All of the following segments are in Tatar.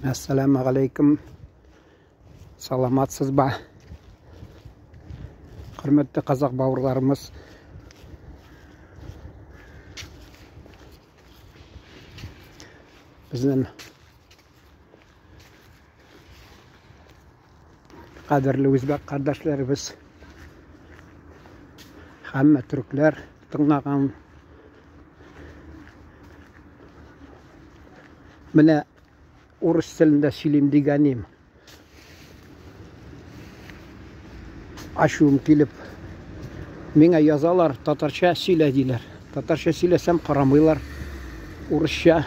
Assalamu alaikum. Саламатсыз ба? Құрметті қазақ бауырларымыз. Біздің қадірлі өзбек қардашларыбыз, хамма түрклер тыңлаған. Міне орыс тілінде сөйлеймін дегенім. Ашуым келіп, меңе язалар, татарша сөйле дейлер. Татарша сөйлесем қарамайлар, орысша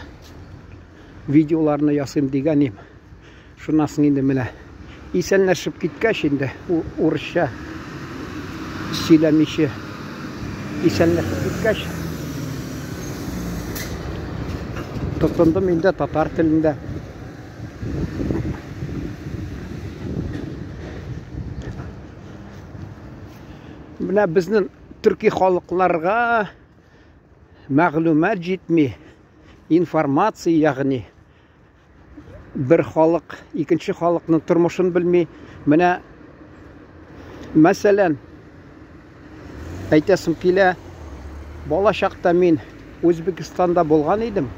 видеоларны ясайым дегенім. Шунасын енді міне исәнләшіп кеткәш енді орысша сөйлемейші исәнләшіп кеткәш. Тұтындым енді татар тілінде. Мына біздің түркі халықларға мәғлумат жетмей, информация, яғни бір халық, екінші халықтың тұрмышын білмей, мына мәселен айтасым келе, болашақта мен Өзбекстанда болған едім.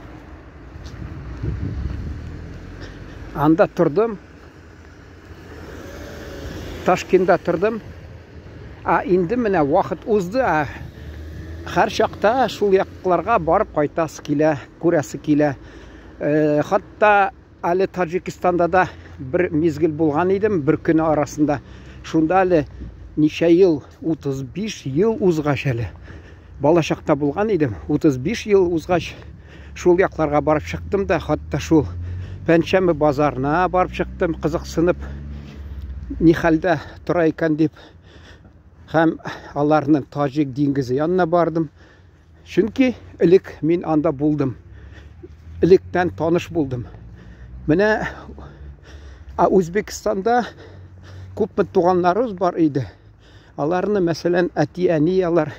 Анда тұрдым, Ташкентте тұрдым. Енді міне уақыт ұзды, әр шақта шул яқларға барып қайтасы келе, көрәсі келе. Хатта әлі Таджикистанда да бір мезгіл болған едім, бір күні арасында. Шунда әлі неше ел, 35 ел ұзғаш әлі. Бала шақта болған едім, 35 ел ұзғаш шул яқларға барып шықтым да, хатта шул Пәншәмі базарына барып шықтым, қызықсынып, не халда тұра екен деп. Һәм аларның Тажик диңгізі янына бардым. Чөнки элек мен анда булдым. Электән таныш булдым. Менә Өзбекстанда күпме туганнарыбыз бар иде. Аларны мәсәлән әти-әни алар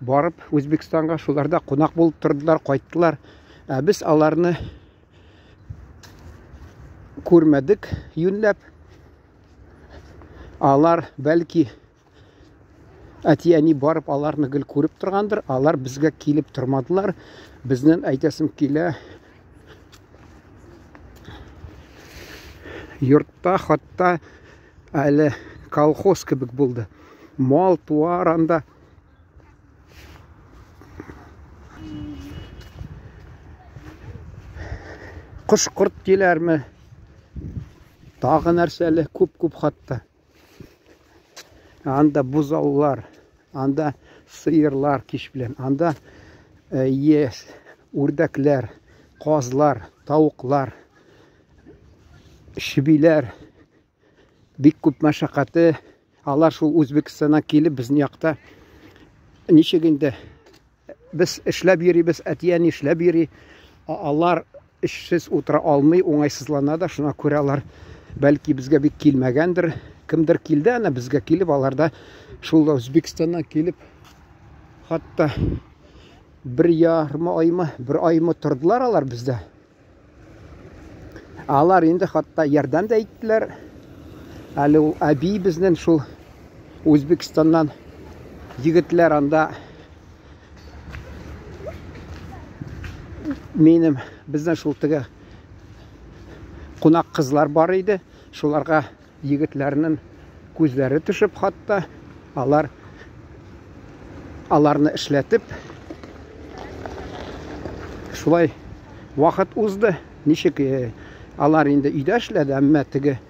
барып Өзбекстанга шуларда кунак булып тордылар, кайттылар. Без аларны күрмәдек, юнләп. Алар бәлки әти-әни барып аларны гел күреп торгандыр, алар безгә килеп тормадылар. Безнең әйтәсем килә, йортта хатта әле колхоз кебек булды. Мал туар анда. Кош-корт киләрме? Тагы нәрсәле күп хатта. Анда бузаулар, анда сыйырлар киш белән, анда үрдәкләр, казлар, тавыклар, шибиләр, бик күп мәшәкате. Алар шул Үзбекстаннан килеп безнең якта ничек инде без эшләп йөрибез, әти-әни эшләп йөри. Алар эшсез утыра алмый, уңайсызлана да, шуңа күрә алар бәлки безгә бик килмәгәндер. Кемдер килде, ана безгә килеп, аларда шул Үзбекстаннан килеп, хатта бір аймы тордылар алар бездә. Алар инде хатта ярдәм дә иттеләр. Әле ул әби безнең шул Үзбекстаннан егетләр анда минем безнең шул теге кунак кызлар бар иде. Шуларга егетләрнең күзләре төшеп, хатта аларны эшләтеп, шулай вакыт узды. Ничек алар инде өйдә эшләде, әмма теге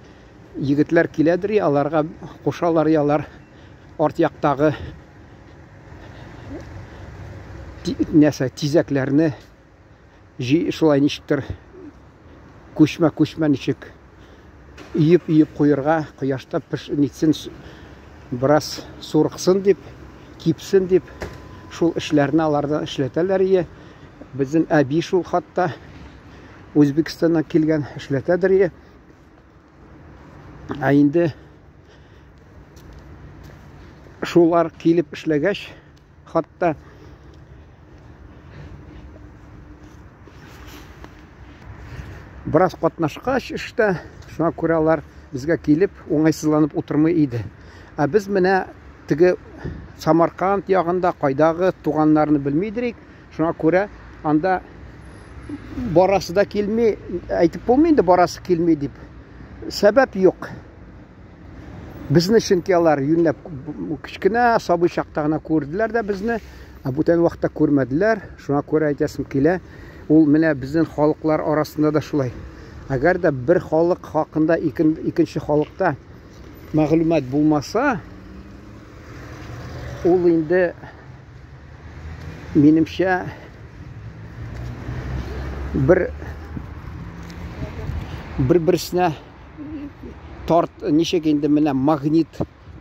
егетләр киләдер, аларга кушалар, ялар арт яктагы тизәкләрне шулай ничектер күчмә ничек үйіп қойырға, қояшта нетсін, біраз сорықсын деп, кипсін деп, шул ішлеріні алардан ішлетәлер ие. Біздің әби шул хатта Өзбекстаннан келген ішлетәдір ие. Әйінді шулар келіп ішлегәш, хатта Біраз катнашкач эштә, шуңа күрә алар безгә килеп уңайсызланып утырмый иде. Ә без менә теге Самарканд ягында кайдагы туганнарны белмидерик. Шуңа күрә анда барасы да килми, әйтеп булмый инде барасы килми дип. Сәбәп юк. Безне чөнки алар юньләп кичкенә сабый чакта гына күрделәр дә безне, ә бүтән вакытта күрмәделәр. Шуңа күрә әйтәсем килә, ул менә безнең халыклар арасында да шулай. Әгәр дә бер халык хакында икенче халыкта мәгълүмат булмаса, ул инде минемчә бер-берсенә ничек инде менә магнит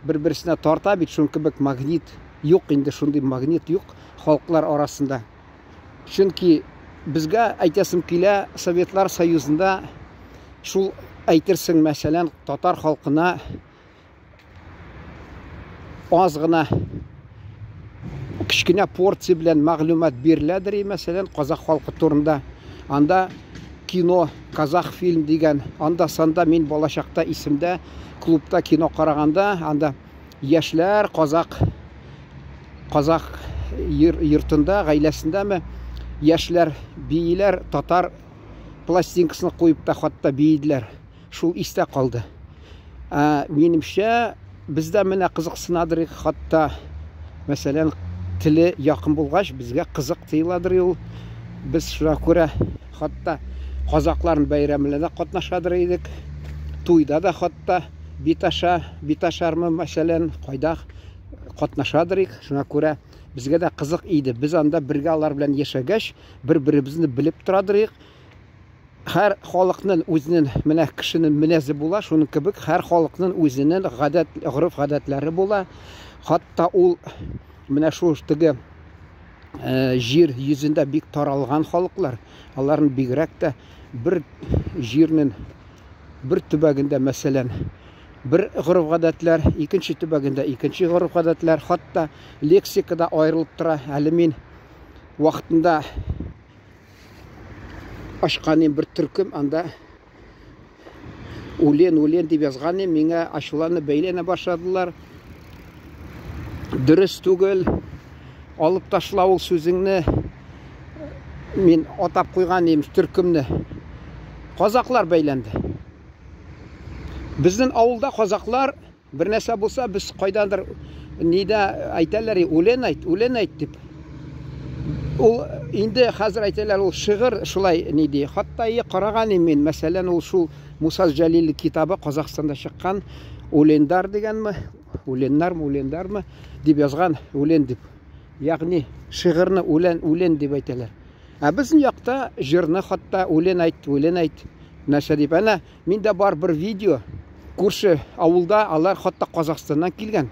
бер-берсенә тарта бит, шуның кебек магнит юк инде, шундый магнит юк халыклар арасында. Чөнки безгә әйтәсем килә, Советлар Союзында шул әйтерсең, мәсәлән, татар халкына аз гына кичкенә порция белән мәгълүмат биреләдер, мәсәлән, казак халкы турында. Анда кино, казах фильм дигән, анда санда мин балачакта исемдә клубта кино караганда, анда яшьләр казак йортында, гаиләсендәме яшьләр бииләр, татар пластинкасын куеп та хатта бииделәр. Шул истә калды. Минемчә, бездә менә кызыксынадыр, хатта мәсәлән, теле якын булгач, безгә кызык тыйладыр ул. Без шуңа күрә хатта казакларның бәйрәмләрендә катнашадыр идек. Туйда да хатта биташармы мәсәлән, кайда катнашадыр идек. Шуңа күрә безгә дә кызык иде. Без анда бергә алар белән яшәгәч, бер-беребезне белеп торадыр идек. Һәр халыкның үзенең менә кешенең минәзе була, шуның кебек һәр халыкның үзенең гадәт, гореф-гадәтләре була. Хатта ул менә шул теге җир йөзендә бик таралган халыклар, аларның бигрәк тә бер җирнең бер төбәгендә, мәсәлән, бер гореф-гадәтләр, икенче төбәгендә икенче гореф-гадәтләр, хатта лексикада аерылып тора. Әле мин вакытында ашканым бер төркем, анда үлен дип язганым, миңа ачуланып бәйләнә башладылар. Дөрес түгел, алып ташлау сүзеңне, мин атап куйган идем төркемне. Казаклар бәйләнде. Безнең авылда казаклар бер нәрсә булса, без кайдандыр нидә әйтәләр, үлен әйт дип. Ул инде хәзер әйтәләр, ул шигырь шулай ниди. Хатта караган мин, мәсәлән, ул шул Муса Җәлил китабы Казакстанда чыккан, Улендар дигәнме, Улендармы дип язган, үлен дип. Ягъни шигырьне үлен дип әйтәләр. Ә безнең якта җырны хатта үлен әйт нәрсә дип. Әнә миндә бар бер видео, күрше авылда алар хатта Казакстаннан килгән.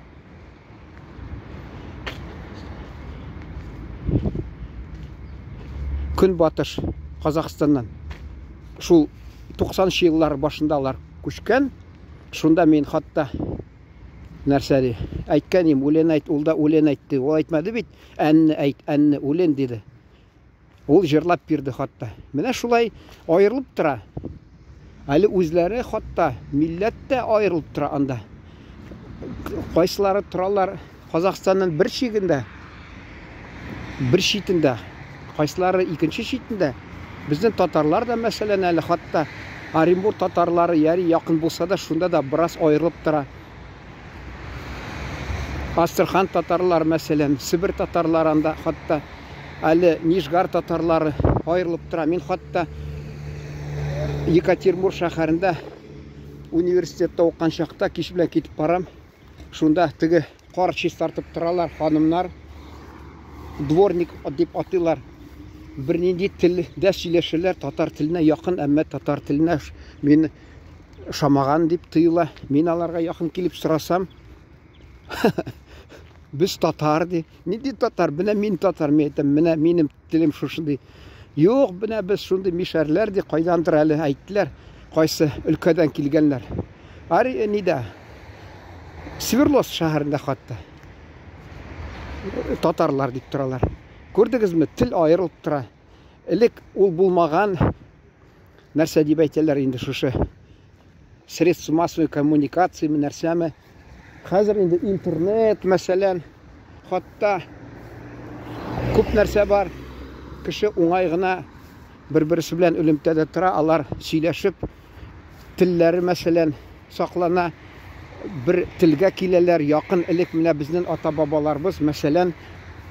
Көнбатыш Казакстаннан. Шул 90-нчы еллар башында алар күчкән. Шунда мин хатта нәрсә ди, әйткән идем, үлен әйт, ул да үлен әйтте. Ул әйтмәде бит, әнне әйт, әнне үлен диде. Ул җырлап бирде хатта. Менә шулай аерылып тора. Әле үзләре хатта милләт тә аерылып тора анда. Кайсылары торалар Казакстанның бер чигендә, бер читендә, кайсылары икенче читендә. Безнең татарлар да мәсәлән әле хатта Оренбург татарлары яри якын булса да, шунда да бераз аерылып тора. Астрахан татарлары мәсәлән, Сибир татарларында хатта әле Нижгар татарлары аерылып тора. Мин хатта Екатеринбург шәһәрендә университетта укыган чакта кич белән китеп барам. Шунда теге кар чис тартып торалар, ханымнар, дворник дип атыйлар. Бер нинди телдә сөйләшәләр, татар теленә якын, әмма татар теленә мин шамаган дип тыйла. Мин аларга якын килеп сорасам, без татар ди. Нинди татар? Менә мин татар, мен әйтәм, менә минем телем шушындый. Юк, менә без шундый мишәрләр ди, кайдандыр әле әйттеләр, кайсы өлкәдән килгәннәр. Ари нидә? Свердловск шәһәрендә хатта татарлар дип торалар. Күрдегезме, тел аерылып тора. Элек ул булмаган, нәрсә дип әйтәләр инде шушы средства массовой коммуникации нәрсәме. Хәзер инде интернет, мәсәлән, хатта күп нәрсә бар. Кеше уңай гына бер-берсе белән элемтәдә тора, алар сөйләшеп, телләре мәсәлән саклана, бер телгә киләләр. Якын элек менә безнең ата-бабаларыбыз, мәсәлән,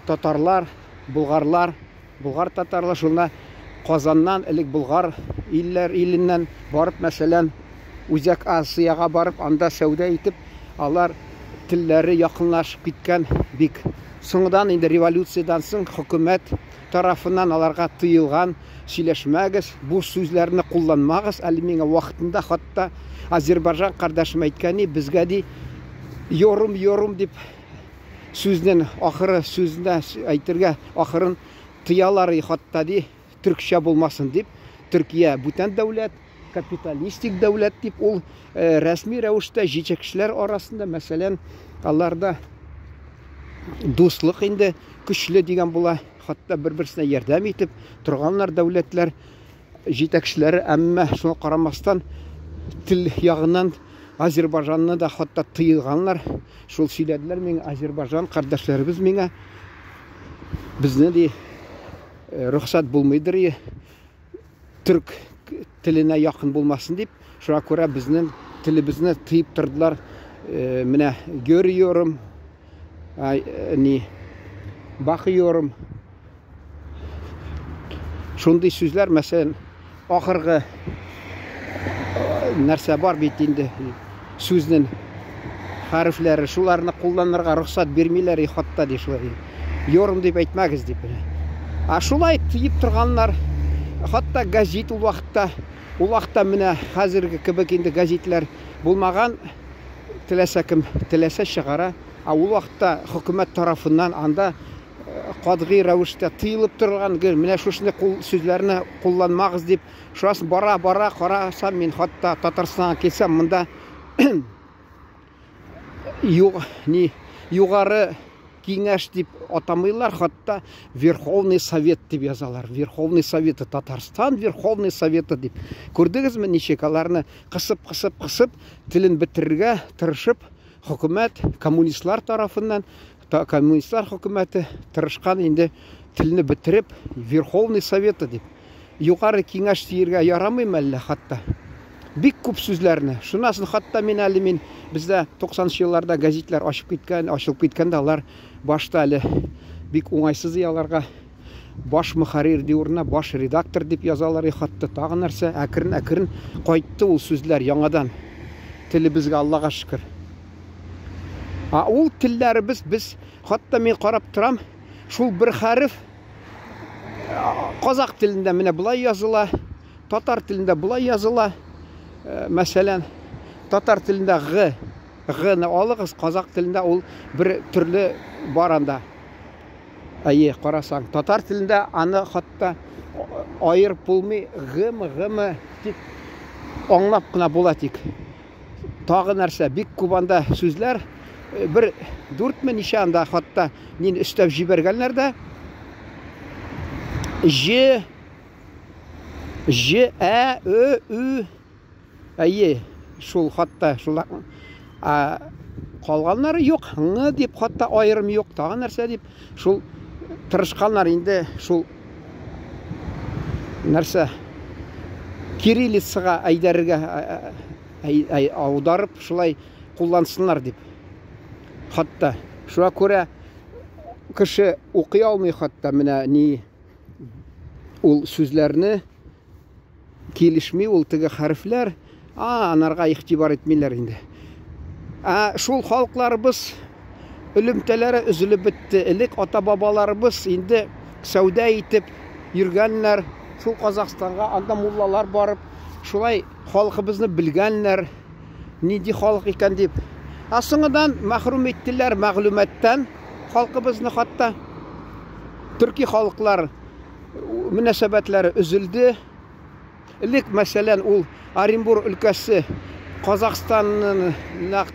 татарлар, болгарлар, болгар татарлар шуна Казаннан элек болгар иленнән барып, мәсәлән, Үзәк Азияга барып, анда сәүдә итеп, алар телләре якынлашып киткән бик. Соңдан инде революциядан соң хөкүмәт тарафыннан аларга тыелган, сөйләшмәгез, бу сүзләрне кулланмагыз. Әле миңа вакытында хатта Азербайҗан кардәшем әйткәни, безгә ди yorum дип сүзнең ахыры сүзендә әйтергә ахырын тыялар, хатта ди төркчә булмасын дип. Төркия бүтән дәүләт, капиталистик дәүләт дип, ул рәсми рәвештә җитәкчеләр арасында, мәсәлән, аларда дуслык инде көчле дигән була, хатта бер-берсенә ярдәм итеп торганнар дәүләтләр җитәкчеләре. Әмма шуңа карамастан тел ягыннан Азербайҗанны да хатта тыйганнар. Шул сөйләделәр миңа Азербайҗан кардәшләребез миңа, безне ди рөхсәт булмыйдыр төрк теленә якын булмасын дип. Шуңа күрә безнең телебезне тыйып тордылар. Менә görüyorum, bakıyorum. Шундый сүзләр, мәсәлән, ахыргы нәрсә бар бит инде, сүзнең хәрефләре, шуларны кулланырга рөхсәт бирмиләр, хатта ди шулай. Yorum дип әйтмәгез дип. Шулай тыйып торганнар. Хатта газет ул вакытта менә хәзерге кебек инде газетләр булмаган, теләсә кем теләсә чыгара. Ул вакытта хөкүмәт тарафыннан анда катгый рәвештә тыелып торган, менә шушны сүзләрне кулланмагыз дип. Шуас бара карасам, мин хатта Татарстанга килсәм, монда югары киңәш дип атамыйлар, хатта Верховный Совет дип язалар. Верховный Советы Татарстан, Верховный Советы дип. Күрдегезме, ничек аларны кысып телен бетерергә тырышып, хөкүмәт коммунистлар тарафыннан, коммунистлар хөкүмәте тырышкан инде телне бетереп Верховный Советы дип. Югары киңәш диергә ярамыймы әллә хатта? Бик күп сүзләрне. Шунасын хатта мин бездә 90-нчы елларда газетлар ачылып киткәндә, алар башта әле бик уңайсыз яларга баш мөхәррир ди урынына баш редактор дип язалар, хатта тагы нәрсә. Әкрен кайтты ул сүзләр яңадан. Телебезгә, Аллага шөкер. Ул телләребез, без хатта мин карап торам, шул бер хәреф казак телендә менә булай языла, татар телендә булай языла. Мәсәлән, татар телендә г-ны алыгыз, казак телендә ул бер төрле бар анда. Карасаң, татар телендә аны хатта айырып булмый, г-мы дип аңлап кына була тик. Тагы нәрсә, бик күп анда сүзләр, бер 4 ничә анда хатта мин өстәп җибәргәннәр дә. Ж, ә, ө, шул хатта шул калганнары юк, ң дип хатта айырым юк, тагы нәрсә дип шул тырышканнар инде шул нәрсә кириллицага әйдәргә аударып шулай куллансыннар дип. Хатта шуңа күрә кеше укый алмый, хатта менә ул сүзләрне килешми, ул теге хәрефләр, анарга игътибар итмиләр инде. Шул халыкларыбыз элемтәләре үзелеп бетте. Элек ата-бабаларыбыз инде сәүдә итеп йөргәннәр, шул Казакстанга анда муллалар барып, шулай халкыбызны белгәннәр, нинди халык икән дип. Соңыннан мәхрүм иттеләр мәгълүматтан халкыбызны, хатта төрки халыклар мөнәсәбәтләре үзелде. Элек мәсәлән ул Оренбур өлкәсе Казакстанна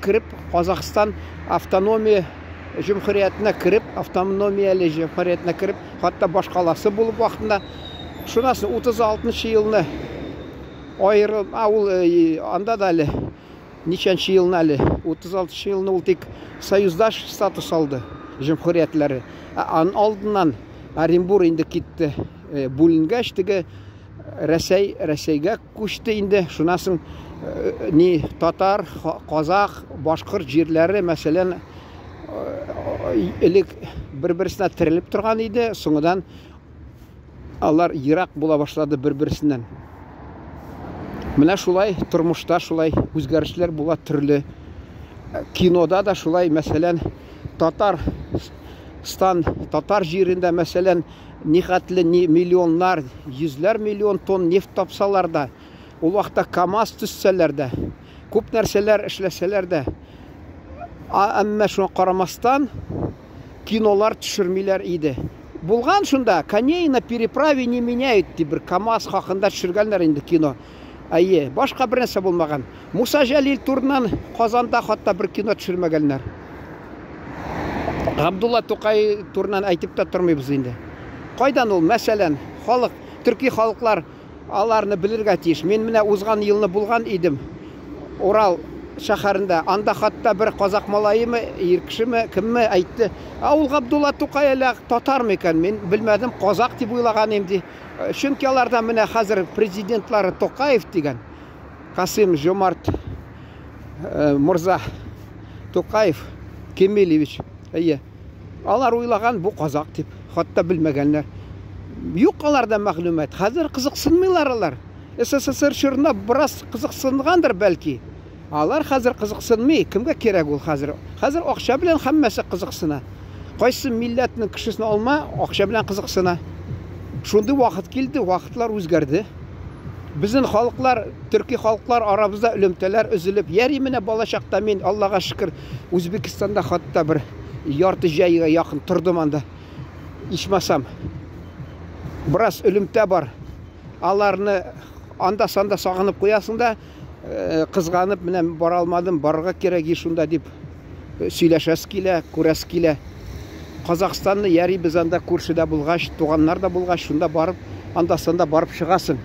кирип, Казакстан автономия җумһуриятенә кирип, автономияле җумһуриятенә кирип, хатта башкаласы булып вакытында. Шунасын 36-нчы елны айырым, ул анда да әле ничәнче елны әле 36 елны ул тик союздаш статус алды җөмһүриятләре. Аның алдыннан Оренбур инде китте, бүленгәч теге Рәсәйгә күчте инде. Шуннан соң ни татар, казак, башкорт җирләре мәсәлән элек бер-берсенә терелеп торган иде, соңыдан алар ерак була башлады бер-берсеннан. Менә шулай тормышта шулай үзгәрешләр була төрле. Кинода да шулай, мәсәлән, татар җирендә мәсәлән нихәтле миллионнар, йөзләр миллион тонн нефть тапсалар да, ул вакытта КАМАЗ төссәләр дә, күп нәрсәләр эшләсәләр дә, әмма шуңа карамастан кинолар төшермиләр иде. Булган шунда, коней на переправе не меняют, бер КАМАЗ хакында төшергәннәр инде кино. Әйе, башка бер нәрсә булмаган. Муса Җәлил турынан Казанда хатта бер кино төшермәгәннәр. Габдулла Тукай турынан әйтеп тә тормыйбыз инде. Кайдан ул, мәсәлән, халык, төрки халыклар аларны белергә тиеш. Мен менә узган елны булган идем Урал шәһәрендә. Анда хатта бер казак малайымы, иркешеме, кемме әйтте. Ул Габдулла Тукай әле татармы икән? Мен белмәдем, казак дип уйлаган идем. Чөнки аларда менә хәзер президентлары Токаев дигән, Касым Жомарт Мурза Токаев Кемелевич. Әйе. Алар уйлаган бу казак дип, хатта белмәгәннәр. Юк аларда мәгълүмат. Хәзер кызыксынмыйлар алар. СССР чорында бераз кызыксынгандыр бәлки. Алар хәзер кызыксынмый. Кемгә кирәк ул хәзер? Хәзер акча белән һәммәсе кызыксына. Кайсы милләтнең кешесен алма, акча белән кызыксына. Шундый вакыт килде, вакытлар үзгәрде. Безнең халыклар, төрки халыклар арабызда үлемтәләр өзелеп, яри менә балачакта мин, Аллага шөкер, Үзбекстанда хатта бер ярты җәйгә якын тордым анда. Ичмасам, бераз үлемтә бар. Аларны анда-санда сагынып куясың да, кызганып менә бара алмадым, барырга кирәк шунда дип сөйләшәс килә, күрәс килә. Казакстанны яри без анда күршедә булгач, туганнар да булгач, шунда барып, анда-санда барып чыгасың.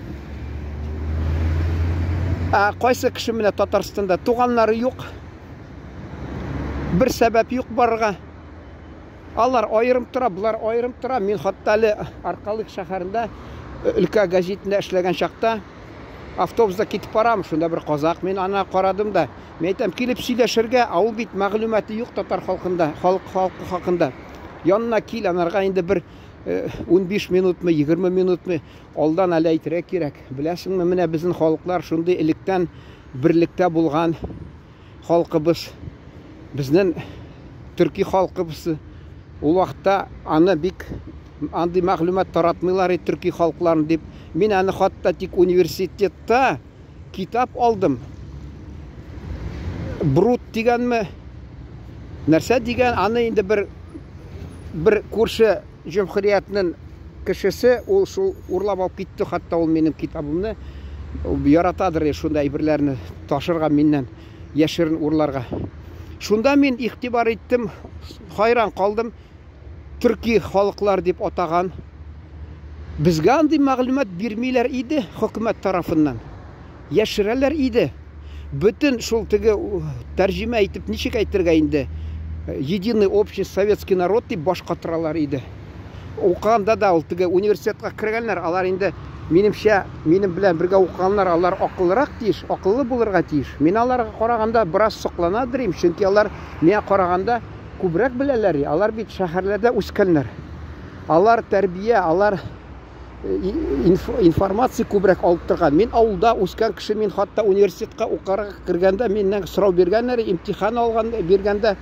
Кайсы кеше менә Татарстанда туганнары юк. Бер сәбәп юк барырга. Алар айырым тора, булар айырым тора. Мин хатта әле Аркалык шәһәрендә өлкә гәзитендә эшләгән чакта автобуста китеп барам, шунда бер казак, мен ана карадым да, мен әйтәм, килеп сөйләшергә, ул бит мәгълүматы юк татар халкында, халкы хакында. Янына кил, анарга инде бер 15 минутмы, 20 минутмы алдан әле әйтергә кирәк. Беләсеңме, менә безнең халыклар шундый электән берлектә булган халкыбыз, безнең төрки халкыбыз. Ул вакытта аны бик андый мәгълүмат таратмыйлар төрки халыкларын дип. Мин аны хатта тик университетта китап алдым. Брут дигәнме, нәрсә дигән, аны инде бер күрше җөмһүриятнең кешесе, ул шул урлап алып китте, хатта ул минем китабымны. Ул яратадыр шундай әйберләрне ташырга миннән, яшерен урларга. Шунда мин игътибар иттем, хайран калдым. Төрки халыклар дип атаган. Безгә андый мәгълүмат бирмиләр иде хөкүмәт тарафыннан. Яшерәләр иде. Бүтән шул теге тәрҗемә итеп ничек әйтергә инде? Единый общий советский народ дип баш катыралар иде. Укганда да ул теге университетка кергәннәр, алар инде минемчә, минем белән бергә укганнар, алар акыллырак тиеш, акыллы булырга тиеш. Мин аларга караганда бераз сокланадыр, чөнки алар миңа караганда күбрәк беләләр. Алар бит шәһәрләрдә үскәннәр. Алар тәрбия, алар информация күбрәк алып торган. Мин авылда үскән кеше, мин хатта университетка укырга кергәндә миннән сорау биргәннәр, имтихан алган биргәндә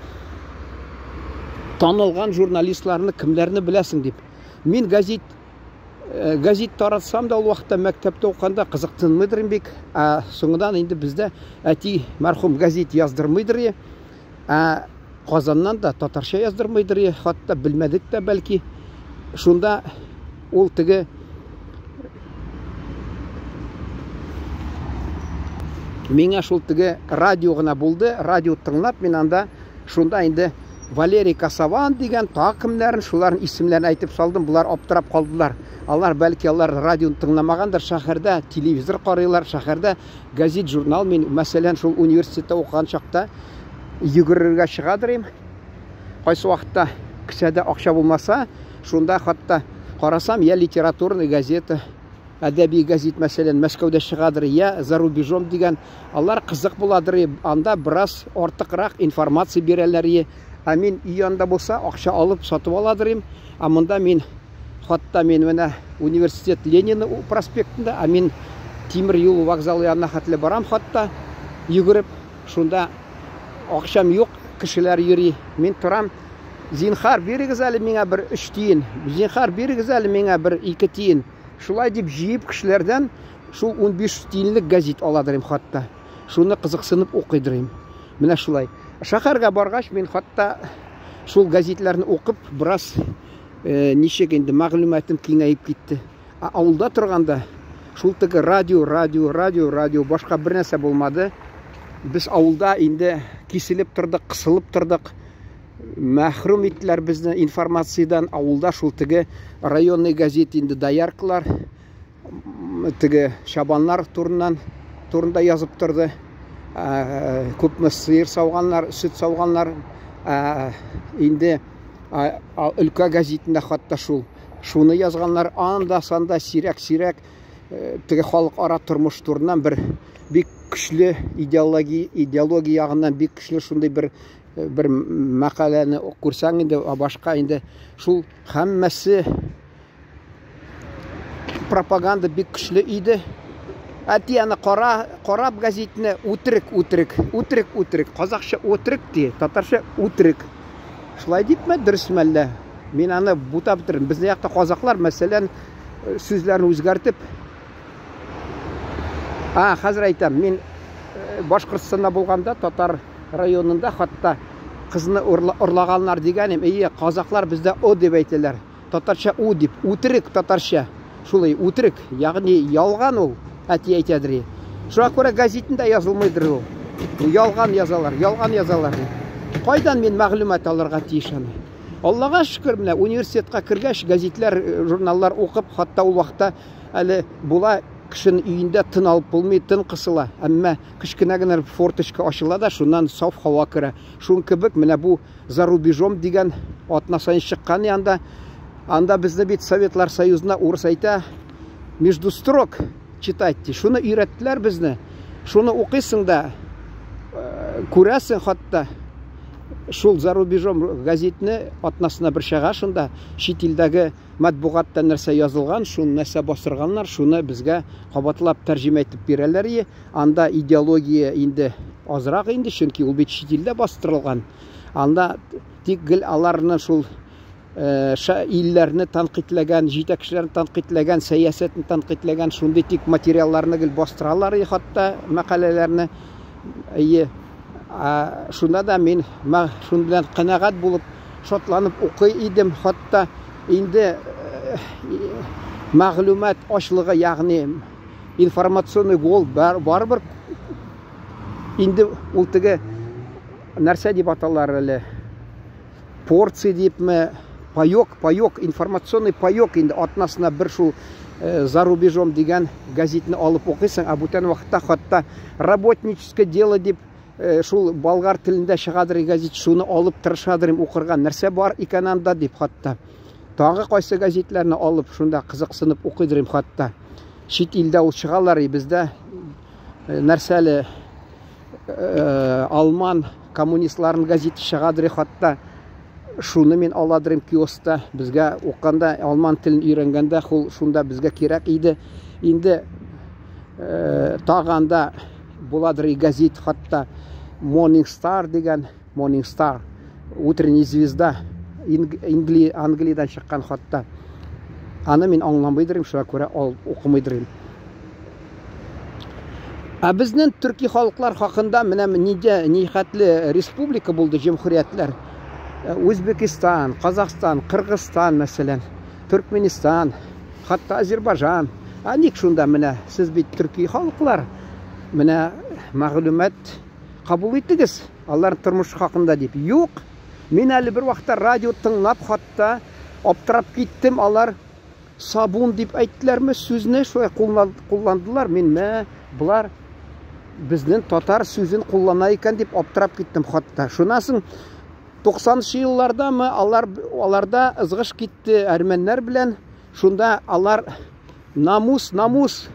танылган журналистларны кемләрне беләсең дип. Мин газет таратсам да ул вакытта мәктәптә укганда кызыктырмыйдыр бик. Соңыннан инде бездә әти мәрхүм газет яздырмыйдыр. Казаннан да татарча яздырмыйдыр, хатта белмәдек тә бәлки. Шунда ул теге миңа шул теге радио гына булды. Радио тыңлап, мин анда шунда инде Валерий Касаван деген тағы кімдерін, шуларын исемлерін айтып салдым. Бұлар аптырап қалдылар. Алар бәлки алар радионы тыңламағандар, шәһәрдә телевизор қарайлар, шәһәрдә газет, журнал. Мен мәсәлән шул университетта оқыған шақта йөгерергә чыгадыр. Кайсы вакытта кисәдә акча булмаса, шунда хатта карасам, я литературный газета, әдәби газет мәсәлән Мәскәүдә чыгадыр, я за рубежом дигән. Алар кызык буладыр. Анда бераз артыграк информация бирәләр. Мин янда булса акча алып сатып аладыр. Монда мин хатта мен менә университет Ленина проспектында, мин тимир юл вокзалы янына хәтле барам, хатта йөгереп, шунда акчам юк, кешеләр йөри. Мин торам, зинхар бирегез әле миңа бер 3 тиен, зинхар бирегез әле миңа бер 2 тиен. Шулай дип җыеп кешеләрдән шул 15 тиенлек газет аладыр хатта. Шуны кызыксынып укыйдырым. Менә шулай. Шәһәргә баргач, мин хатта шул газетләрне укып, бераз ничек инде мәгълүматым киңәйеп китте. Авылда торганда шул теге радио башка бер нәрсә булмады. Без авылда инде киселеп тордык, кысылып тордык. Мәхрүм иттеләр безне информациядан. Авылда шул теге районный газет инде даяркылар. Теге чабаннар турында язып торды. Күпме сыер сауганнар, сөт сауганнар. Инде өлкә газетында хатта шуны язганнар. Анда санда сирәк теге халык ара тормыш турынан бер бик көчле идеология ягыннан бик көчле шундый бер мәкаләне күрсәң инде, башка инде шул һәммәсе пропаганда бик көчле иде. Әтияны карап газетне үтрек. Казакча үтрек ди, татарча үтрек. Шулай дипме, дөресме әллә? Мин аны бутап торам. Безнең якта казаклар мәсәлән сүзләрне үзгәртеп. Хәзер әйтәм, мин Башкортстанда булганда татар районында хатта кызны урлаганнар дигәнем. Казаклар бездә о дип әйтәләр. Татарча у дип, үтрек татарча. Шулай үтрек, ягъни ялган ул. Әти әйтәдер. Шуңа күрә газетында язылмыйдыр ул. Ялган язалар. Кайдан мин мәгълүмат алырга тиеш аны? Аллага шөкер, менә университетка кергәч, газетлар, журналлар укып, хатта ул вакытта әле була кешенең өендә тын алып булмый, тын кысыла. Әмма кичкенә генә форточка ачыла да, шуннан саф һава керә. Шун кебек менә бу за рубежом дигән атна сайын чыккан анда безне бит Советлар Союзына урыс әйтә, между строк читать. Шуны өйрәттеләр безне. Шуны укыйсың да, күрәсең хатта шул за рубежом газетне атнасына бер чыга, шунда чит илдәге матбугатта нәрсә язылган, шуны нәрсә басырганнар, шуны безгә кабатлап тәрҗемә итеп бирәләр. Анда идеология инде азрак инде, чөнки ул бит чит илдә бастырылган. Анда тик гел аларны шул илләрне танкыйтьләгән, җитәкчеләрне танкыйтьләгән, сәясәтне танкыйтьләгән шундый тик материалларны гел бастыралар, хатта мәкаләләрне. Шунда да мин шун белән канәгать булып, шатланып укый идем. Хатта инде мәгълүмат ашлыгы, ягъни информационный гол барбыр. Инде ул теге нәрсә дип аталар әле? Порция дипме? Паёк, информационный паёк инде атнасына бер шул за рубежом дигән газетны алып укыйсың. Бүтән вакытта хатта работническое дело дип шул болгар телендә чыгадыр газет, шуны алып тырышадыр укырга. Нәрсә бар икән анда дип хатта. Тагы кайсы газетләрне алып шунда кызыксынып укыйдыр хатта. Чит илдә ул чыгалар, бездә нәрсәле алман коммунистларның газеты чыгадыр хатта. Шуны мин аладырым киоста. Безгә укканда, алман телен өйрәнгәндә, шунда безгә кирәк иде. Инде тагында буладыр газет хатта Morning Star дигән, Morning Star, утренняя звезда, Англиядән чыккан хатта. Аны мин аңламыйдырым, шуңа күрә укымыйдырым. Безнең төрки халыклар хакында менә нихәтле республика булды, җәмһүриятләр. Өзбекистан, Казакстан, Кыргызстан мәсәлән, Түркменистан, хатта Азербайҗан. Ник шунда менә сез бит төрки халыклар, менә мәгълүмат кабул итегез алар тормыш хакында дип. Юк, Мен әлі бір вақытта радио тыңлап, хатта аптырап киттім. Алар сабун дип әйттіләрме сүзіне шулай кулландылар. Мен бұлар біздің татар сүзін куллана икән дип аптырап киттім хатта. Шунасын 90-шы елларда аларда ызгыш китте әрмәннәр белән. Шунда алар намус,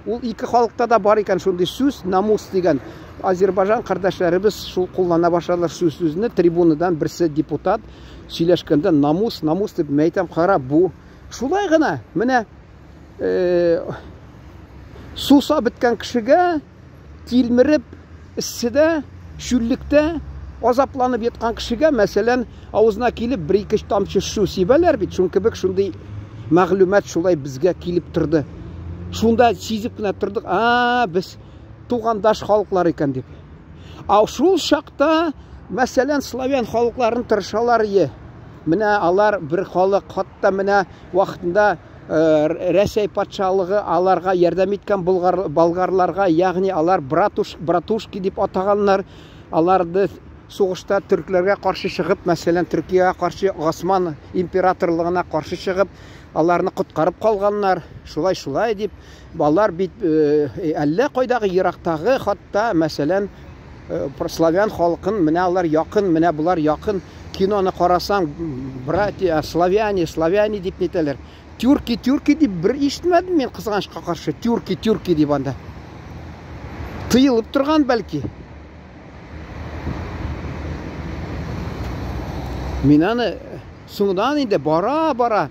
ул ике халыкта да бар икән шундый сүз, намус дигән. Азербайжан кардәшләребез шул куллана башладылар сүзне, трибунадан берсе депутат сөйләшкәндә намус дип мәйтәм, кара, бу шулай гына. Менә суса биткән кешегә тилмереп, исседә, шүллектә азапланып яткан кешегә, мәсәлән, авызына килеп 1-2 тамчы су сибәләр бит, шул кебек шундый мәгълүмат шулай безгә килеп торды. Шунда сизеп кенә тордык, без тугандаш халыклар икән дип. Шул шакта, мәсәлән, славян халыкларын тырышалар ие. Менә алар бер халык, хатта менә вакытында Рәсәй патшалыгы аларга ярдәм иткән болгарларга, ягъни алар братушки дип атаганнар. Аларды сугышта төркләргә каршы чыгып, мәсәлән, Төркиягә каршы, Осман императорлыгына каршы чыгып, аларны коткарып калганнар. Шулай дип, алар бит әллә кайдагы ерактагы, хатта мәсәлән, славян халкын, менә алар якын, менә булар якын. Киноны карасаң, братья славяне дип нетәләр. Тюрки дип бер ишетмәдем мен, кызганычка каршы. Тюрки дип анда. Тыелып торган бәлки. Мин аны соңдан инде бара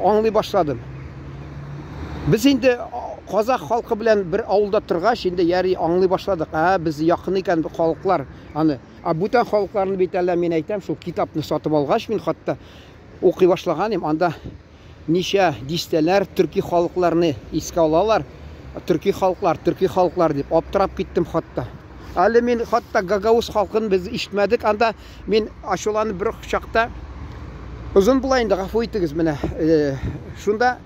аңлый башладым. Без инде казак халкы белән бер авылда торгач, инде яри аңлый башладык. Без якын икән бу халыклар. Аны бүтән халыкларны бит әллә мин әйтәм, шул китапны сатып алгач, мин хатта укый башлаганым. Анда ничә дистәләр төрки халыкларны искә алалар. Төрки халыклар дип аптырап киттем хатта. Әле мин хатта Гагаус халкын без ишетмәдек. Анда мин ачуланып бер чакта узын булай инде, гафу итегез менә. Шунда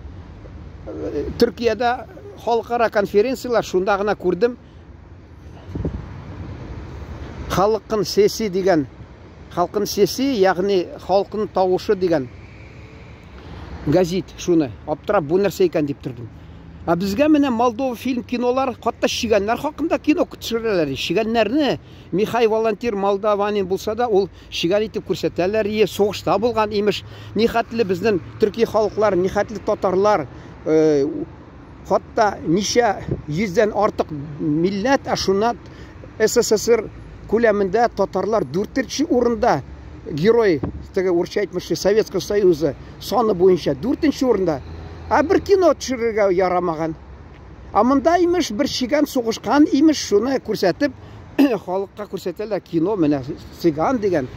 Төркиядә халыкара конференциялар, шунда гына күрдем. Халыкның сеси дигән, халыкның сеси, ягъни халыкның тавышы дигән газет, шуны аптырап бу нәрсә икән дип тордым. Безгә менә Молдова фильм кинолар, хатта шигәннәр хакында кино төшерәләр. Шигәннәрне Михай Волонтер Молдаванин булса да, ул шигән итеп күрсәтәләр. Сугышта булган имеш, нихәтле безнең төрки халыклар, нихәтле татарлар, хатта ничә йөздән артык милләт, шуннан СССР күләмендә татарлар 4-нче урында, герой, теге урысча әйтмешчә, Советский Союзы саны буенча 4-нче урында. Бер кино төшерергә ярамаган. Монда имеш бер шигән сугышкан, имеш шуны күрсәтеп, халыкка күрсәтәләр кино, менә цыган дигән.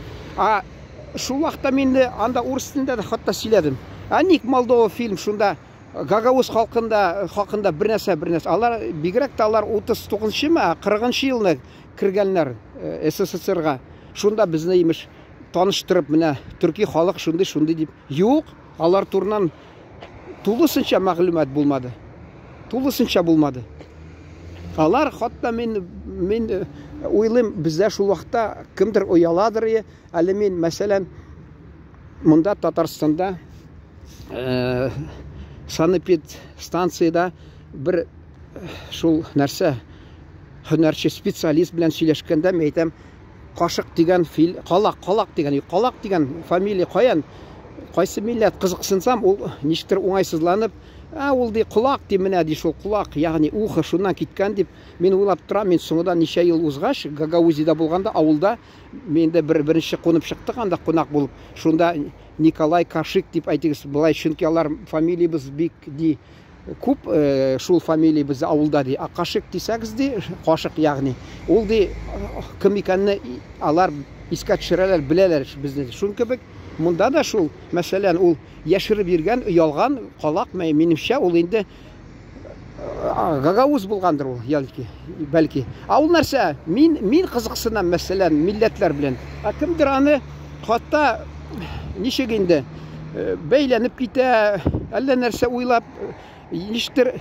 Шул вакытта мин анда урыс телендә дә хатта сөйләдем. Ник Молдова фильм шунда Гагаус хакында бер нәрсә. Алар бигрәк тә алар 39-мы, 40-нчы елны кергәннәр СССРга. Шунда безне имеш таныштырып, менә төрки халык шундый дип. Юк, алар турынан тулысынча мәгълүмат булмады. Алар хатта мин уйлыйм, бездә шул вакытта кемдер уяладыр. Әле мин, мәсәлән, монда Татарстанда санэпид станцияда бер шул нәрсә һөнәрче специалист белән сөйләшкәндә, мен әйтәм, Кашык дигән Калак дигән фамилия каян? Кайсы милләт кызыксынсам, ул ничектер уңайсызланып, ул ди кулак ди, менә ди шул кулак, ягъни ухы шуннан киткән дип, мин уйлап торам. Мин соңыда ничә ел узгач, Гагаузида булганда, авылда менде беренче кунып чыктык, анда кунак булып. Шунда Николай Кашык дип әйтегез, булай, чөнки алар фамилиябыз бик ди күп, шул фамилиябыз авылда ди. Кашык дисәгез ди, Кашык ягъни. Ул ди кем икәнне алар искә төшерәләр, беләләр безне. Шул кебек монда да шул, мәсәлән, ул яшереп йөргән, ялган калак, минемчә, ул инде Гагауз булгандыр ул, бәлки. Ул нәрсә, мин кызыксынам, мәсәлән, милләтләр белән. Кемдер аны хатта ничек инде бәйләнеп китә, әллә нәрсә уйлап, ничектер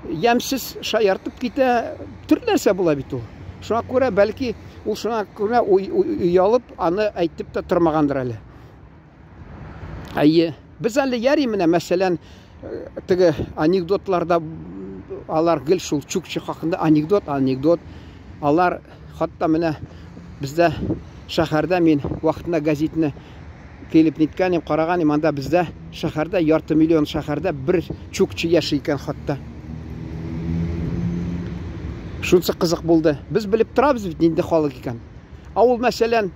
ямсыз шаяртып китә, төрле нәрсә була бит ул. Шуңа күрә бәлки ул шуңа күрә уялып аны әйтеп тә тормагандыр әле. Әйе, без әле яри менә мәсәлән теге анекдотларда алар гел шул чукча хакында анекдот. Алар хатта менә бездә шәһәрдә мин вакытында газетны килеп ниткәнем, караганым, анда бездә шәһәрдә ярты миллион шәһәрдә бер чукча яши икән хатта. Шунысы кызык булды. Без белеп торабыз бит инде халык икән. Ул мәсәлән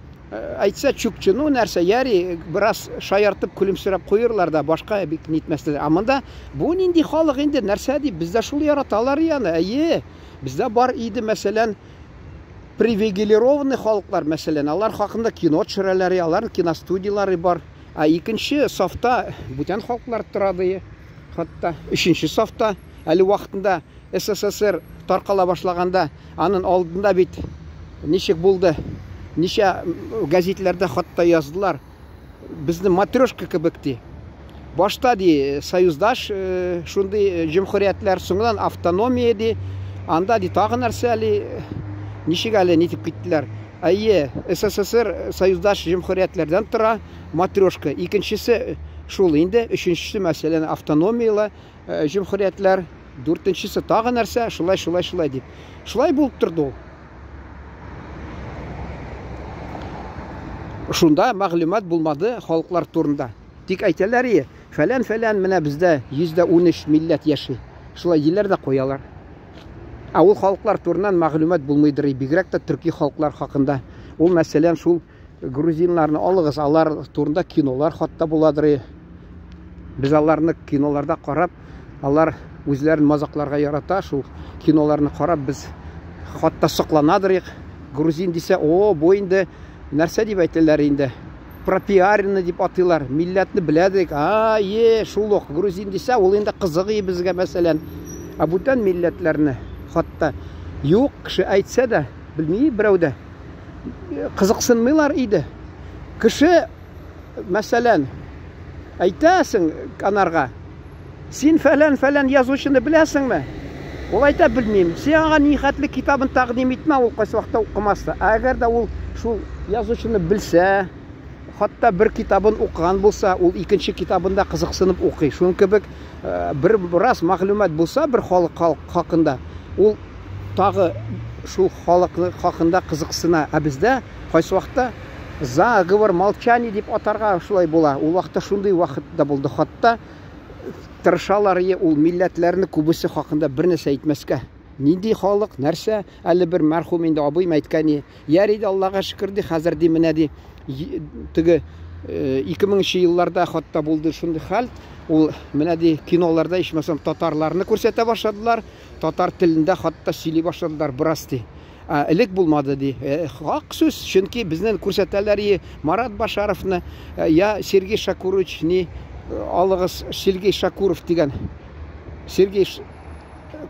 әйтсә чукча, ну нәрсә яри, бераз шаяртып күлемсерәп куйырлар да, башка бик нитмәсләр. Аманда бу нинди халык инде, нәрсә дип бездә шул яраталар яны. Әйе, бездә бар иде мәсәлән привилегированный халыклар, мәсәлән, алар хакында кино төшерәләр, алар киностудиялары бар. Икенче сафта бүтән халыклар торады. Хатта 3нче сафта әле вакытында СССР таркала башлаганда, аның алдында бит ничек булды? Ничә газетләрдә хатта яздылар. Безне матрешка кебек ди. Башта ди союздаш шундый җөмһүриятләр, соңдан автономия ди. Анда ди тагы нәрсә әле ничек әле нитеп киттеләр. Әйе, СССР союздаш җөмһүриятләрдән тора, матрешка. Икенчесе шул инде, өченчесе мәсәлән автономиялы җөмһүриятләр, дүртенчесе тагы нәрсә, шулай дип. Шулай булып торды ул. Шунда мәгълүмат булмады халыклар турында. Тик әйтәләр, фәлән менә бездә 113 милләт яши. Шулай диләр дә куялар. Ул халыклар турыннан мәгълүмат булмыйдыр, бигрәк тә төрки халыклар хакында. Ул мәсәлән шул грузиннарны алыгыз, алар турында кинолар хатта буладыр. Без аларны киноларда карап, алар үзләрен мазакларга ярата, шул киноларны карап без хатта сокланадыр. Грузин дисә, бу инде нәрсә дип әйтәләр инде? Пропиарны дип атыйлар. Милләтне беләдек. Шул ук грузин дисә, ул инде кызык безгә мәсәлән. Бүтән милләтләрне хатта юк кеше әйтсә дә, белми берәү дә кызыксынмыйлар иде. Кеше мәсәлән әйтәсең анарга, син фәлән язучыны беләсеңме? Ул әйтә, белмим. Син аңа ни хәтле китабын тәкъдим итмә, ул кайсы вакытта укымас. Әгәр дә ул шул язучыны белсә, хатта бер китабын укыган булса, ул икенче китабында кызыксынып укый. Шуның кебек бераз мәгълүмат булса бер халык хакында, ул тагы шул халык хакында кызыксына. Бездә кайсы вакытта заговор молчания дип атарга шулай була. Ул вакытта шундый вакытта булды. Хатта тырышалар ул милләтләрне күбесе хакында бер нәрсә әйтмәскә. Нинди халык, нәрсә, әле бер мәрхүм инде абыйм әйткән, яри ди, Аллага шөкер ди, хәзер ди менә ди, теге 2000 елларда хатта булды шундый хәл. Ул менә ди киноларда ичмәсәм татарларны күрсәтә башладылар, татар телендә хатта сөйли башладылар бераз ди. Элек булмады ди. Хак сүз, чөнки безнең күрсәтәләр Марат Башаровны, Сергей Шакурович ни алыгыз, Сергей Шакуров дигән. Сергей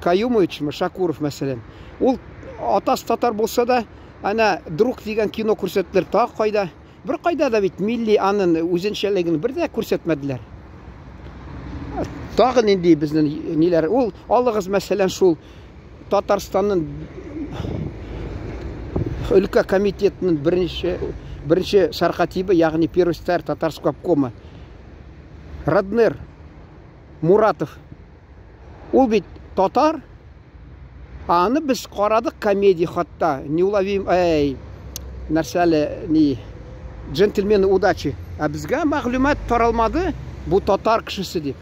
Каюмович Шакуров мәсәлән. Ул атас татар булса да, ана друг дигән кино күрсәттеләр. Тагы кайда? Бер кайда да бит милли аның үзенчәлеген бер дә күрсәтмәделәр. Тагы нинди безнең ниләр? Ул алыгыз мәсәлән шул Татарстанның өлкә комитетының беренче сәркатибы, ягъни первый Татарского обкома Раднер Муратов. Ул бит татар. Аны без карадык комедия хатта. Неуловим, нәрсәле ни джентльмены удачи. Безгә мәгълүмат таралмады бу татар кешесе дип.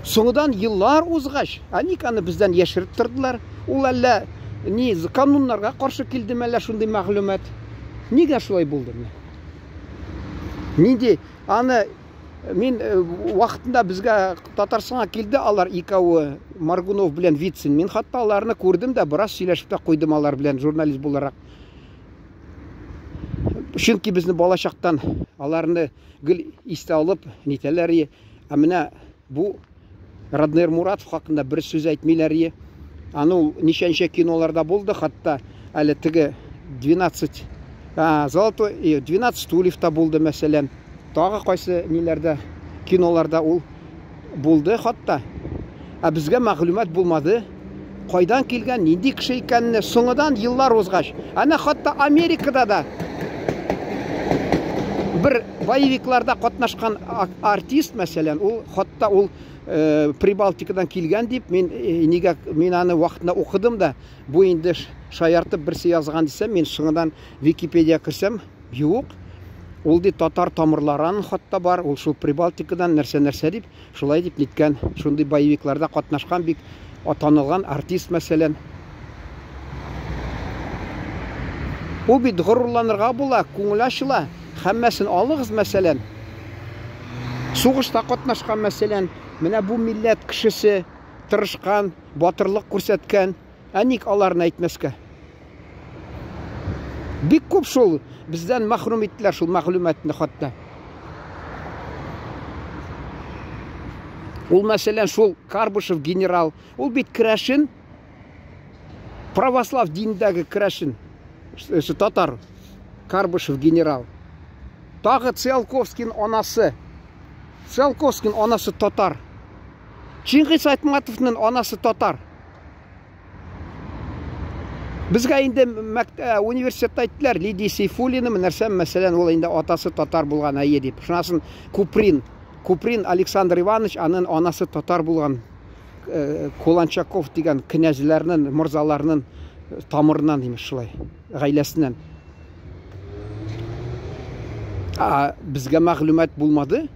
Соңдан еллар узгач, ник аны бездән яшереп тордылар? Ул әллә ни кануннарга каршы килдеме әллә шундый мәгълүмат? Нигә шулай булды? Нинди аны мин вакытында безгә Татарстанга килде, алар икәү Маргунов белән Вицин. Мин хатта аларны күрдем дә, бераз сөйләшеп тә куйдым алар белән журналист буларак. Чөнки безне балачактан аларны гел истә алып нитәләр. Менә бу Раднер Муратов хакында бер сүз әйтмиләр. Аны ничәнче киноларда булды, хатта әле теге 12 стульевта булды мәсәлән. Тагы кайсы ниләрдә киноларда ул булды хатта. Безгә мәгълүмат булмады. қайдан келген, нендей кіші екеніне соңыдан еллар озғаш. Ана хатта Америкада да бір боевикларда қатнашқан артист, мәселен, ол хатта ол Прибалтикадан келген деп, мен аны уақытында оқыдым да, бұл енді шаяртып бірсе жазған десем, мен шыңыдан Википедия кірсем, жоқ. Ол де татар тамырларан хатта бар, ол шул Прибалтикадан нәрсе деп, шулай деп неткен, шундай боевикларда қатнашқан бик атанылған артист, мәселен. Ол бит ғұрурланырға бола, көңіл ашыла, хаммасын алығыз, мәселен. Суғышта қатнашқан, мәселен, менә бу милләт кішісі тырышқан, батырлық көрсеткен, әник аларын әйтмәскә. Бик көп шул бізден махрум еттілер шул мәғлумәтіні хатта. Ол мәселен шул Карбышев генерал, ол бит кірәшін, православ диніндегі кірәшін, татар, Карбышев генерал. Тағы Циолковскин анасы татар. Чингис Айтматовның анасы татар. Бізге енді университетті айттылар, Лидия Сейфуллина нәрсем, мәселен, ол енді атасы татар болған әйе деп. Шынасын Куприн Александр Иванович, анын анасы татар болған, Коланчаков деген князьлерінің, мұрзаларының тамырынан дейміз шылай, ғайлесінен. Бізге мәғлумат болмады.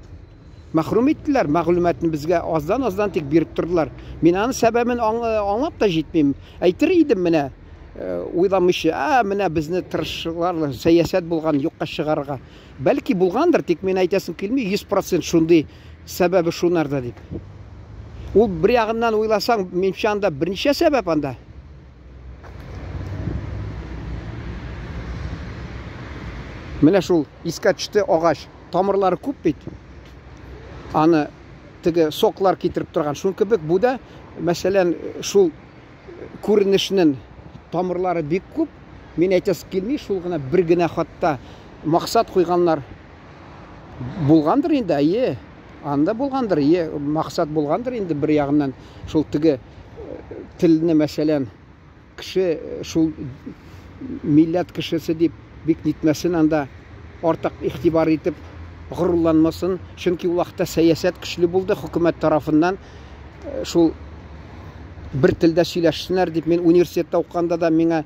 Махрум еттілер, мәғлуматын бізге аздан тек беріп тұрдылар. Мен аны сәбәбін аңлап та жетмеймін. Әйтір едім міне, ойламышы, міне бізні тырышшылар, саясат болған жоққа шығарға. Бәлкі болғандыр, тек мен айтасым келмей, 100% шундай сәбәбі шунарда деп. Ол бір яғынан ойласаң, менше анда бірнеше сәбәп анда. Міне шул искачты ағаш, тамырлары көп бейді. Аны тігі соқлар кетіріп тұрған. Шун көбік бұда, мәселен, шул көрінішінің тамырлары бек көп. Мен айтасы келмей, шул ғына бір гіне хатта мақсат қойғанлар болғандыр енді, анда болғандыр, мақсат болғандыр енді бір яғынан. Шул тігі тіліні мәселен, кіші, шул милләт кішісі деп бек нетмесін, анда ортақ ихтибар етіп, ғұрланмасын, чөнки уақытта саясат күшлі болды хөкүмәт тарафынан, шул бір тілді сөйләшсінер деп. Мен университетте оққанда да меңа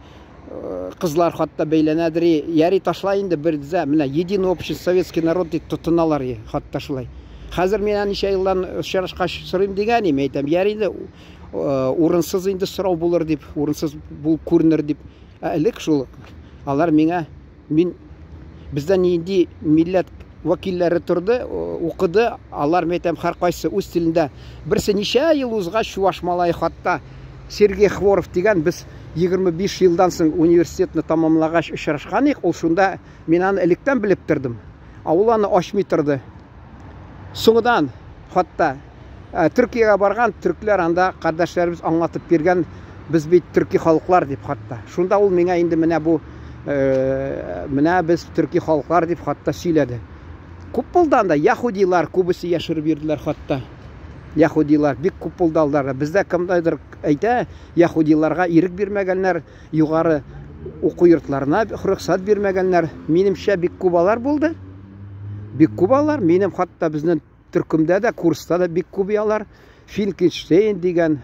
қызлар хатта бәйләнәдір, яри ташлайынды бірдізе, міне един общество советский народ деп тұтыналар хатта шулай. Қазір мен неше жылдан шарашқа сұрайым деген ем, айтам, яринді орынсыз енді сұрау болыр деп, орынсыз бұл көрінір деп. Әлік шул, алар меңа, бізден енді милләт вакиллері тұрды, оқыды, алар метем қарқайсы өз тілінде. Бірсі неше ел ұзға Шуаш малай хатта Сергей Хворов деген, біз 25 жылдан соң университетіні тамамлағаш ұшырашқан ек, ол шында мен аны әліктен біліп тұрдым. Ол аны ашмай тұрды. Соңыдан хатта Түркияға барған түркілер анда қардашларымыз аңлатып берген, біз бейт түркі халықлар деп хатта. Шында ол меңа енді міне біз түркі халықлар деп хатта сөйледі. Көп болды анда, яхудилар көбісі яшырып берділер хатта. Яхудилар бек көп болды алдар. Бізде кімдайдыр әйті, яхудиларға ерік бермегенлер, юғары оқу йортларына рұқсат бермегенлер. Менімше бек көп алар болды. Бек көп алар. Менім хатта біздің түркімде де, курста да бек көп алар. Финкенштейн деген,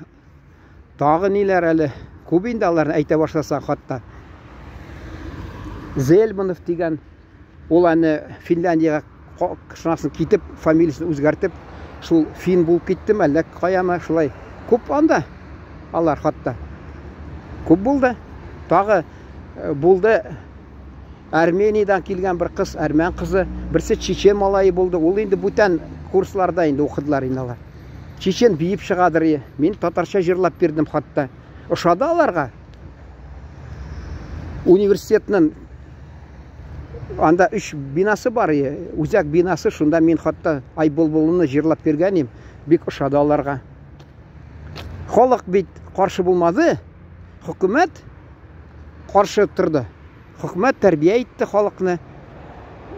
тағы нелер әлі, көп енді аларын әйте башласа хатта. Зельманов деген, ол әні Финляндияға шынасын кетіп, фамилиясын өзгертіп, шул фин болып кеттім, әлі қаяма шулай. Көп анда, алар хатта. Көп болды. Тағы болды Армениядан келген бір қыз, әрмен қызы, бірсі чечен малайы болды. Ол енді бұтан курсларда енді оқыдылар иналар. Чечен бейіп шығадыр. Мен татарша жырлап бердім хатта. Ұшады аларға. Университетінің анда 3 бинасы бар, үзәк бинасы, шында мен хатта Айболболыны жырлап бергенім, бек ұшады аларға. Халық бейт қаршы болмады, хөкүмәт қаршы тұрды. Хөкүмәт тәрбие етті халықны.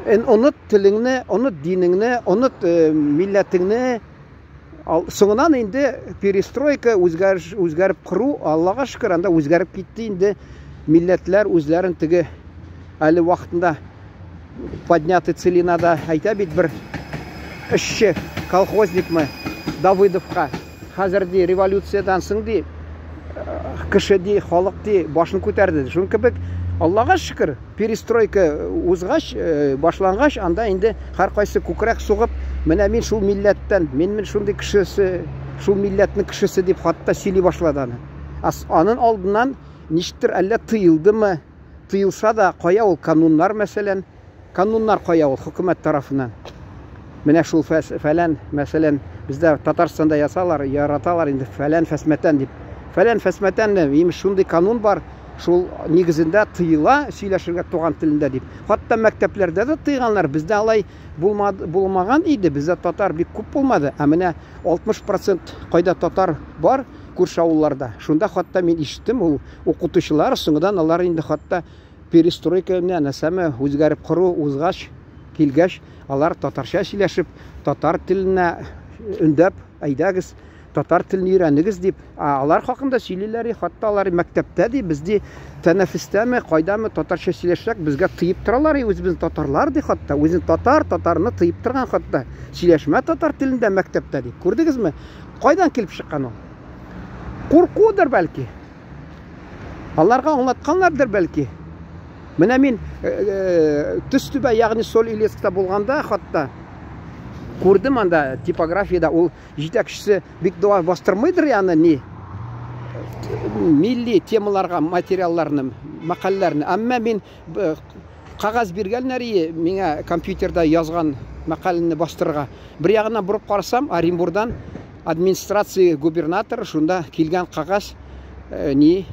Ұныт тіліңні, ұныт диніңні, ұныт милләтіңні, Соңынан инде перестройка, үзгәреп құру, Аллаға шүкір, анда үзгәреп китте инде милләтләр үзләрен теге әле вакытында поднятый целинада әйтә бит бер эшче, колхозникмы Давыдовка хәзерди революциядан соң ди кеше ди, халык ди башын күтәрде. Шуның кебек Аллаға шүкір, перестройка узгач, башлангач, анда инде һәркайсы күкрәк сугып, менә мин шул милләттән, мин шундый кешесе, шул милләтнең кешесе дип хатта сөйли башлады аны. Аның алдыннан ништер әллә тыелдымы? Тыелса да, кая ул кануннар мәсәлән? Кануннар кая ул хөкүмәт тарафыннан? Менә шул фәлән, мәсәлән, бездә Татарстанда ясалар, яраталар инде фәлән фәсмәтән дип. Фәлән фәсмәтән имеш шундый канун бар, шул нигезендә тыела сөйләшергә туган телендә дип. Хатта мәктәпләрдә дә тыйганнар, бездә алай булмаган иде, бездә татар бик күп булмады. Ә менә 60% кайда татар бар күрше авылларда. Шунда хатта мин ишеттем, ул укытучылар соңдан алар инде хатта перестройка менән нәрсәме үзгәреп кору узгач, килгәч, алар татарча сөйләшеп, татар теленә өндәп, әйдәгез татар телен өйрәнегез дип, алар хакында сөйлиләр, хатта алар мәктәптә ди, безди тәнәфестәме, кайдамы татарча сөйләшсәк, безгә тыеп торалар, үзебез татарлар ди, хатта үзен татарны тыеп торган, хатта сөйләшмә татар телендә мәктәптә ди. Күрдегезме? Кайдан килеп чыккан ул? Куркудыр бәлки. Аларга аңлатканнардыр бәлки. Менә мин төстүбә, ягъни Соль Илецкта булганда, хатта күрдем анда типографияда ул җитәкчесе бик дуа бастырмыйдыр яны ни милли темаларга материалларны, мәкаләләрне. Әмма мин кагаз биргәннәр миңа компьютерда язган мәкаләне бастырырга. Бер ягына бурып карасам, Оренбургдан администрация губернатор шунда килгән кагаз ни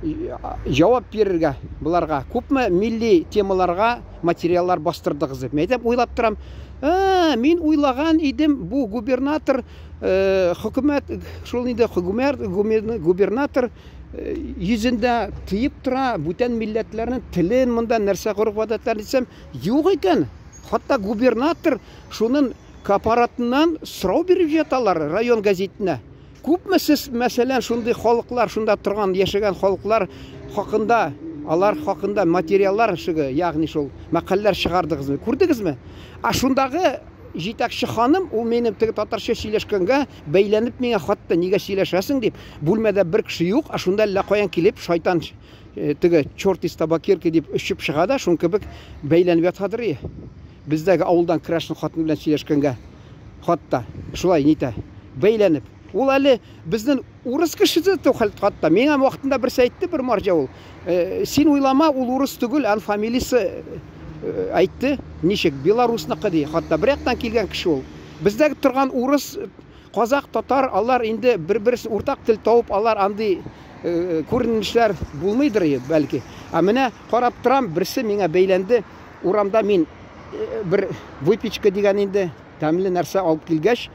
җавап бирергә буларга. Күпме милли темаларга материаллар бастырдыгыз дип. Мен уйлап торам, мин уйлаган идем, бу губернатор хөкүмәт, шул инде губернатор йөзендә тыеп тора, бүтән милләтләрнең телен, монда нәрсә горф-гадәтләр дисәм, юк икән. Хатта губернатор шуның аппаратыннан сорау биреп яталар район газетенә. Күпме сез, мәсәлән, шундый халыклар, шунда торган, яшәгән халыклар хакында, алар хакында материаллар шугы, ягъни шул мәкаләләр чыгардыгызмы? Күрдегезме? Шундагы җитәкче ханым, ул минем теге татарча сөйләшкәнгә бәйләнеп миңа хатта нигә сөйләшәсең дип, бүлмәдә бер кеше юк, шунда әллә каян килеп шайтан теге чорт из табакерки дип өчеп чыга да, шун кебек бәйләнеп ятадыр. Бездәге авылдан крашны хатын белән сөйләшкәнгә хатта шулай нитә, бәйләнеп. Ул әле безнең урыс кешесе хатта миңа вакытында бер әйтте, бер марҗа ул. Син уйлама, ул урыс түгел, ан фамилиясе әйтте, ничек белорусныкы ди. Хатта бер яктан килгән кеше ул. Бездәге торган урыс, казак, татар, алар инде бер-берсе уртак тел табып, алар андый күренешләр булмыйдыр бәлки. Ә менә карап торам, берсе миңа бәйләнде. Урамда мин бер выпечка дигән инде тәмле нәрсә алып килгәч,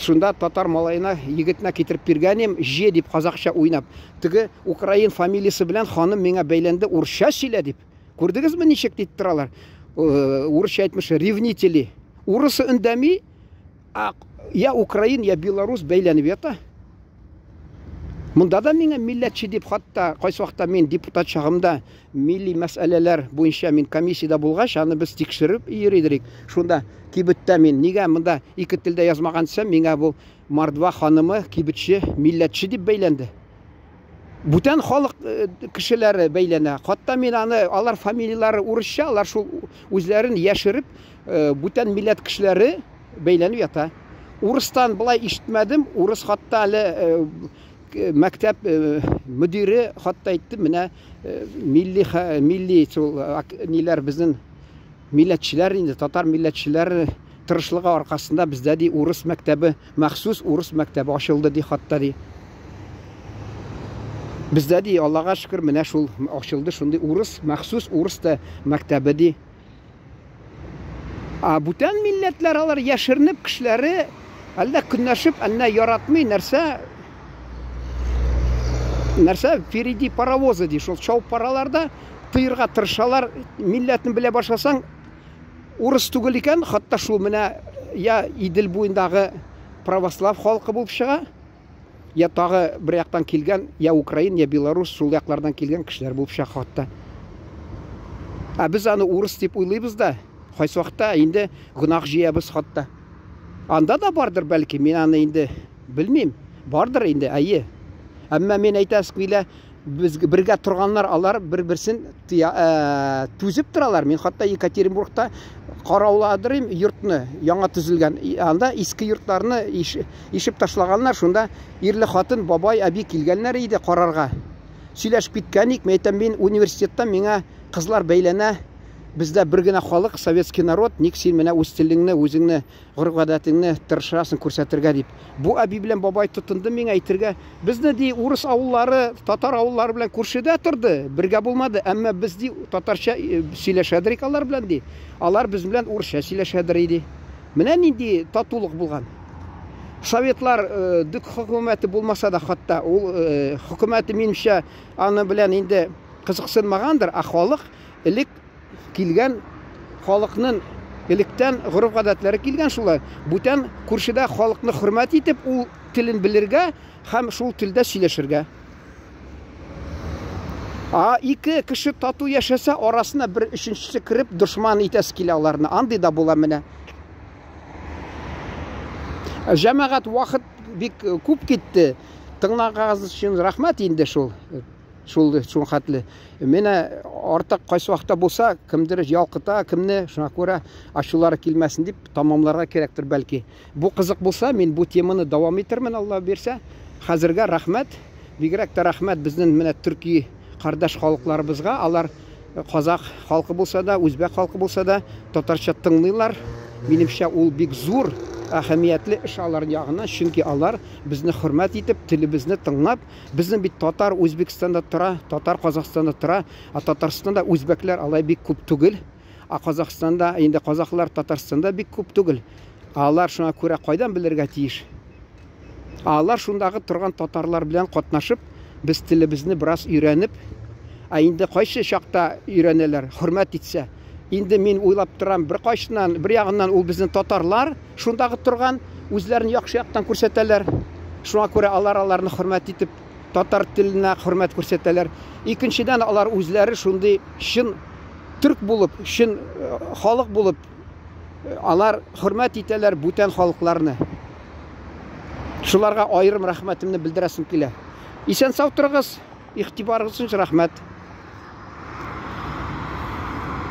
шунда татар малайына, егетенә китереп биргәнем, же дип казакча уйнап. Теге Украин фамилиясе белән ханым миңа бәйләнде, урысча сөйлә дип. Күрдегезме ничек дип торалар? Урысча әйтмеш, ревнители. Урысы өндәми, я Украин, я Белорус бәйләнеп ята. Монда да миңа милләтче дип, хатта кайсы вакытта мин депутат чагымда милли мәсьәләләр буенча мин комиссияда булгач, аны без тикшереп йөридек. Шунда кибеттә мин нигә монда ике телдә язмаган дисәм, миңа бу Мордва ханымы кибетче, милләтче дип бәйләнде. Бүтән халык кешеләре бәйләнә. Хатта мин аны, алар фамилиялары урысча, алар шул үзләрен яшереп, бүтән милләт кешеләре бәйләнеп ята. Урыстан былай ишетмәдем, урыс хатта әле мәктәп мөдире хатта әйтте, менә милли ниләр безнең милләтчеләр инде, татар милләтчеләр тырышлыгы аркасында бездә ди урыс мәктәбе, махсус урыс мәктәбе ачылды ди, хатта ди. Бездә ди, Аллага шөкер, менә шул ачылды, шундый урыс, махсус урыс та мәктәбе ди. Бүтән милләтләр алар яшеренеп кешеләре әллә көнләшеп, әллә яратмый нәрсә впереди паровозы ди, шул чау параларда тыйырга тырышалар, милләтне белә башласаң урыс түгел икән, хатта шул менә я Идел буендагы православ халқы болып шыға, я тағы бір яқтан келген, я Украин, я Беларусь, шул яқлардан келген кішілер болып шыға хатта. Біз аны орыс деп ойлаймыз да, қайсы уақытта енді гүнах жиябыз хатта. Анда да бардыр бәлки, мен аны енді білмейм, бардыр енді, әйе. Әмма мен айтасық бейлі, бірге тұрғанлар алар бір-бірсін түзіп тұралар. Мен хатта Екатеринбургта қарауладырым йұртны, яңа түзілген. Анда ескі йұрттарыны ешіп ташлағанлар, шында ерлі қатын бабай әбі келгенлер еді қарарға. Сөйләшіп кеткенік, мен университеттен меңа қызлар бәйләнә, бізде бір генә халық, советский народ, ник сен менә өз телеңне, өзіңне, ғұрып-ғадатыңны тырышасың күрсәтергә дип. Бу әби белән бабай тотынды мен әйтергә. Безне ди урыс авыллары, татар авыллары белән күршедә торды, бергә булмады. Әмма без ди татарча сөйләшәдер алар белән ди. Алар без белән урысча сөйләшәдер иде. Менә нинди татулык булган. Советлар дүк хөкүмәте булмаса да хатта ул хөкүмәте минемчә аны белән инде кызыксынмагандыр, халык элек килгән халыкның электән ғұрып-ғадәтләре килгән шулай. Бүтән күршедә халыкны хөрмәт итеп, ул телен белергә һәм шул телдә сөйләшергә. Ике кеше тату яшәсә, арасына бер өченчесе кирип дошман итәсе килә аларны. Андый да була менә. Җәмәгать вакыт бик күп китте. Тыңлагагыз өчен рәхмәт инде шул хәтле. Менә артык кайсы вакытта булса, кемдер ялкыта, кемне шуңа күрә ачулары килмәсен дип тамамларга кирәктер бәлки. Бу кызык булса, мен бу теманы дәвам итермен, Алла бирсә. Хәзергә рәхмәт. Бигрәк тә рәхмәт безнең менә төрки кардәш халыкларыбызга. Алар казак халкы булса да, үзбәк халкы булса да, татарча тыңлыйлар. Минемчә ул бик зур әһәмиятле эш алар ягыннан, чөнки алар безне хөрмәт итеп, телебезне тыңлап, безнең бит татар Үзбекстанда тора, татар Казакстанда тора, Татарстанда үзбәкләр алай бик күп түгел, Казакстанда инде казаклар Татарстанда бик күп түгел. Алар шуңа күрә кайдан белергә тиеш. Алар шундагы торган татарлар белән катнашып, без телебезне бераз өйрәнеп, инде кайсы чакта өйрәнәләр, хөрмәт итсә. Инде мен уйлап торам, bir кайшынан, bir ягыннан ул безнең татарлар шундагы торган үзләрен яхшы яктан күрсәтәләр. Шуңа күрә аларны хөрмәт итеп, татар теленә хөрмәт күрсәтәләр. Икенчедән алар үзләре шундый чын түрк булып, чын халык булып, алар хөрмәт итәләр бүтән халыкларны. Шуларга аерым рәхмәтемне белдерәсем килә. Исән сау торыгыз, игътибарыгыз өчен рәхмәт.